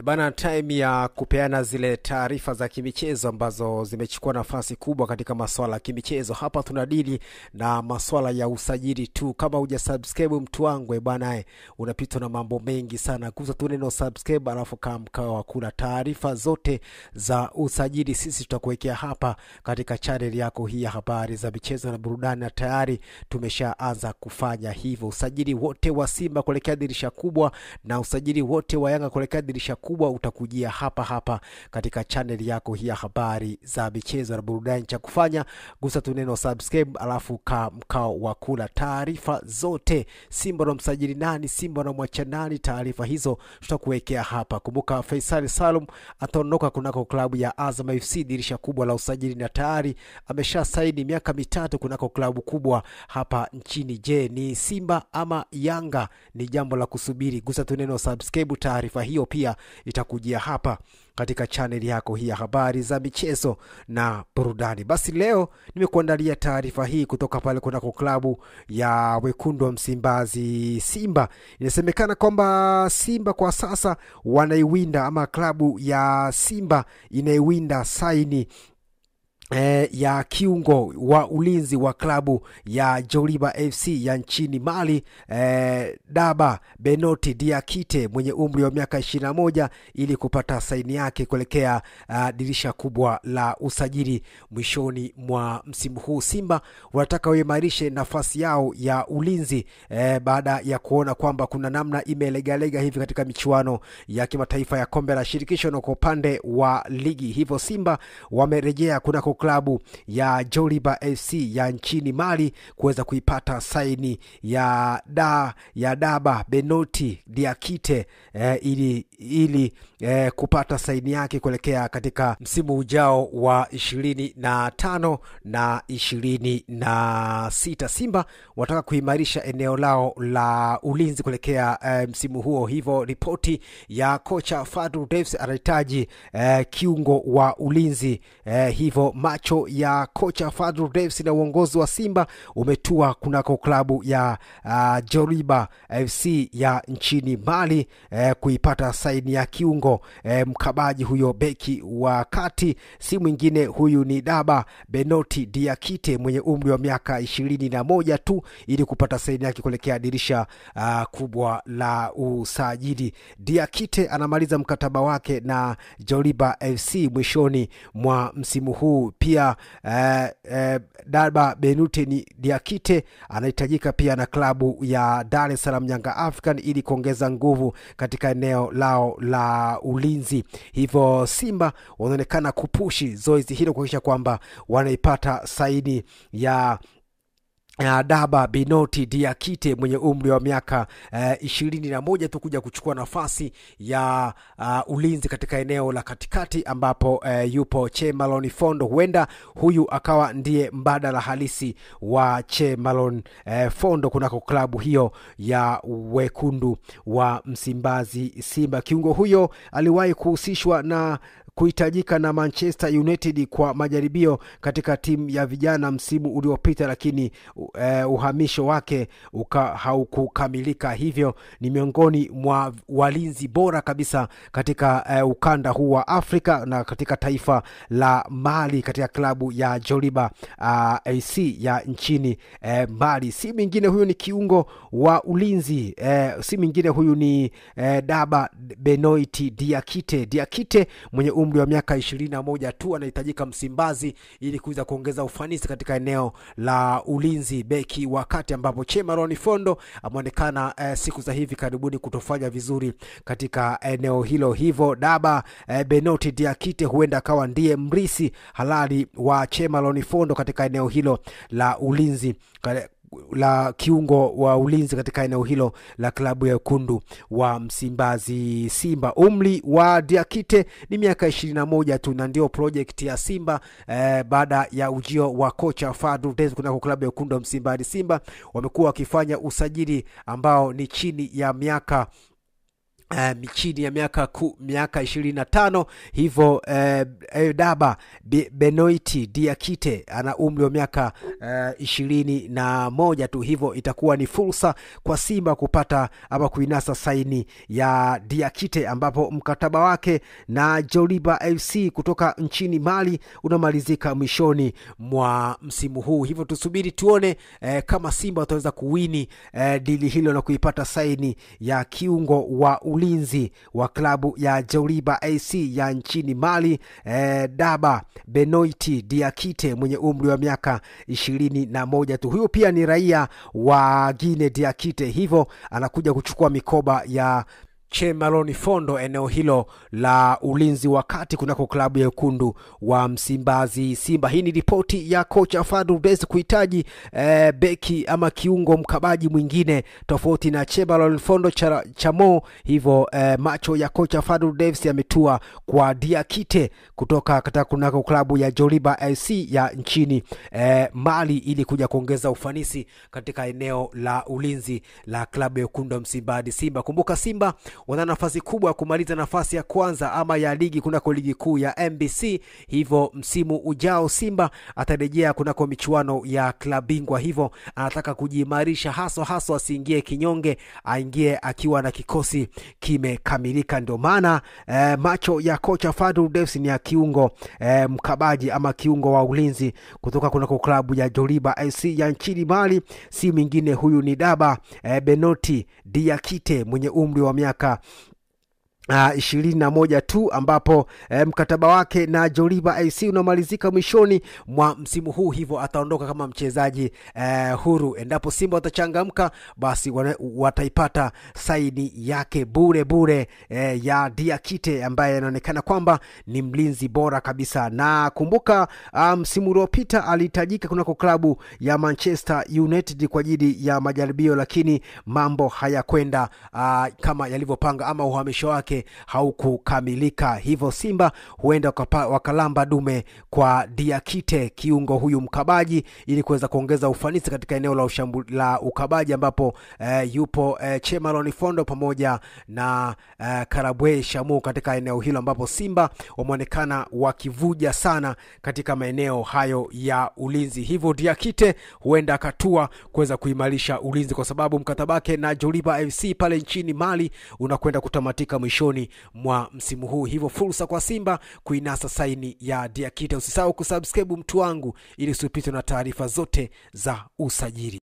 Bana, time ya kupeana zile taarifa za kimichezo ambazo zimechukua nafasi kubwa katika masuala ya kimichezo. Hapa tunadili na masuala ya usajili tu. Kama hujasubscribe mtu wangu bana, unapitwa na mambo mengi sana. Gusa tu neno subscribe alafu kama kuna taarifa zote za usajili sisi tutakuwekea hapa katika channel yako hii ya habari za michezo na burudani, na tayari tumeshaanza kufanya hivyo. Usajili wote wa Simba kuelekea dirisha kubwa na usajili wote wa Yanga kuelekea dirisha kubwa utakujia hapa katika channel yako hii ya habari za michezo na burudani. Cha kufanya, gusa tu neno subscribe alafu mkao wa kula taarifa zote. Simba na msajili nani, Simba na mwacha nani, taarifa hizo tutakuwekea hapa. Kumbuka Faisal Salum ataondoka kunako klabu ya Azam FC dirisha kubwa la usajili, na tayari amesha saini miaka 3 kunako klabu kubwa hapa nchini. Je, ni Simba ama Yanga? Ni jambo la kusubiri. Gusa tu neno subscribe, taarifa hiyo pia itakujia hapa katika channel yako hii ya habari za michezo na burudani. Basi leo nimekuandalia taarifa hii kutoka pale kunako klabu ya Wekundu wa Msimbazi Simba. Inasemekana kwamba Simba kwa sasa wanaiwinda, ama klabu ya Simba inaiwinda saini ya kiungo wa ulinzi wa klabu ya Joliba FC ya nchini Mali, Daba Benoti Diakite mwenye umri wa miaka 21, ili kupata saini yake kuelekea dirisha kubwa la usajili mwishoni mwa msimu huu. Simba wanataka waimarishe nafasi yao ya ulinzi baada ya kuona kwamba kuna namna imelegalega hivi katika michuano ya kimataifa ya kombe la shirikisho na kwa upande wa ligi. Hivyo Simba wamerejea kunako klabu ya Joliba FC ya nchini Mali kuweza kuipata saini ya Daba Benoti Diakite ili kupata saini yake kuelekea katika msimu ujao wa 25 na 26. Simba wataka kuimarisha eneo lao la ulinzi kuelekea msimu huo. Hivyo ripoti ya kocha Fadlu Davids anahitaji kiungo wa ulinzi. Hivyo macho ya kocha Fadlu Davids na uongozi wa Simba umetua kunako klabu ya Joliba FC ya nchini Mali kuipata saini ya kiungo mkabaji huyo beki wa kati. Si mwingine huyu ni Daba Benoti Diakite mwenye umri wa miaka 21 tu, ili kupata saini yake kuelekea dirisha kubwa la usajili. Diakite anamaliza mkataba wake na Joliba FC mwishoni mwa msimu huu. Pia Daba Benoti Diakite anahitajika pia na klabu ya Dar es Salaam Yanga African ili kuongeza nguvu katika eneo lao la ulinzi. Hivyo Simba wanaonekana kupushi zoezi hilo kuhakikisha kwamba wanaipata saini ya Daba Benoti Diakite mwenye umri wa miaka 21 tu, kuja kuchukua nafasi ya ulinzi katika eneo la katikati ambapo yupo Chemalon Fondo. Huenda huyu akawa ndiye mbadala halisi wa Chemalon Fondo kunako klabu hiyo ya Wekundu wa Msimbazi Simba. Kiungo huyo aliwahi kuhusishwa na kuhitajika na Manchester United kwa majaribio katika timu ya vijana msimu uliopita, lakini uhamisho wake haukukamilika. Hivyo ni miongoni mwa walinzi bora kabisa katika ukanda huu wa Afrika na katika taifa la Mali katika klabu ya Joliba AC ya nchini Mali. Si mwingine huyu ni kiungo wa ulinzi, si mwingine huyu ni Daba Benoti Diakite mwenye umri wa miaka 21 tu, anahitajika Msimbazi ili kuweza kuongeza ufanisi katika eneo la ulinzi beki wakati, ambapo Chemalon Fondo ameonekana siku za hivi karibuni kutofanya vizuri katika eneo hilo. Hivyo Daba Benoti Diakite huenda akawa ndiye mrisi halali wa Chemalon Fondo katika eneo hilo la ulinzi, la kiungo wa ulinzi katika eneo hilo la klabu ya Wekundu wa Msimbazi Simba. Umri wa Diakite ni miaka 21 tu, na ndio project ya Simba baada ya ujio wa kocha Fadlu Davids kunako klabu ya Wekundu wa Msimbazi Simba. Wamekuwa wakifanya usajili ambao ni chini ya miaka chini ya miaka 25. Hivyo Daba Benoit Diakite ana umri wa miaka 21 tu. Hivyo itakuwa ni fursa kwa Simba kupata ama kuinasa saini ya Diakite, ambapo mkataba wake na Joliba FC kutoka nchini Mali unamalizika mwishoni mwa msimu huu. Hivyo tusubiri tuone kama Simba wataweza kuwini dili hilo na kuipata saini ya kiungo wa ulinzi wa klabu ya Joliba AC ya nchini Mali, Daba Benoit Diakite mwenye umri wa miaka 21 tu. Huyo pia ni raia wa Guinea Diakite, hivyo anakuja kuchukua mikoba ya Chemalon Fondo eneo hilo la ulinzi wakati kunako klabu ya Wekundu wa Msimbazi Simba. Hii ni ripoti ya kocha Fadlu Davids kuhitaji beki ama kiungo mkabaji mwingine tofauti na Chemalon Fondo Chamo. Hivyo macho ya kocha Fadlu Davids yametua kwa Diakite kutoka kunako klabu ya Joliba AC ya nchini Mali ili kuja kuongeza ufanisi katika eneo la ulinzi la klabu ya Wekundu wa Msimbazi Simba. Kumbuka Simba wana nafasi kubwa kumaliza nafasi ya kwanza ama ya ligi kunako ligi kuu ya MBC. Hivyo msimu ujao Simba atarejea kunako michuano ya klabu bingwa. Hivyo anataka kujiimarisha haswa asiingie kinyonge, aingie akiwa na kikosi kimekamilika. Ndio maana macho ya kocha Fadlu Davids ni ya kiungo mkabaji ama kiungo wa ulinzi kutoka kunako klabu ya Joliba AC ya nchini Mali. Si mwingine, huyu ni Daba Benoit Diakite mwenye umri wa miaka 21 tu, ambapo mkataba wake na Joliba AC unamalizika mwishoni mwa msimu huu. Hivyo ataondoka kama mchezaji huru. Endapo Simba watachangamka, basi wataipata saini yake bure ya Diakite, ambaye anaonekana kwamba ni mlinzi bora kabisa. Na kumbuka msimu uliopita alihitajika kunako klabu ya Manchester United kwa ajili ya majaribio, lakini mambo hayakwenda kama yalivyopanga ama uhamisho wake haukukamilika. Hivyo Simba huenda wakalamba dume kwa Diakite, kiungo huyu mkabaji, ili kuweza kuongeza ufanisi katika eneo la ukabaji, ambapo yupo Chemalon Fondo pamoja na Karabwe Shamu katika eneo hilo, ambapo Simba wameonekana wakivuja sana katika maeneo hayo ya ulinzi. Hivyo Diakite huenda akatua kuweza kuimarisha ulinzi, kwa sababu mkataba wake na Joliba FC pale nchini Mali unakwenda kutamatika mwishoni mwa msimu huu. Hivyo fursa kwa Simba kuinasa saini ya Diakite. Usisahau kusubscribe mtu wangu ili usipitwe na taarifa zote za usajili.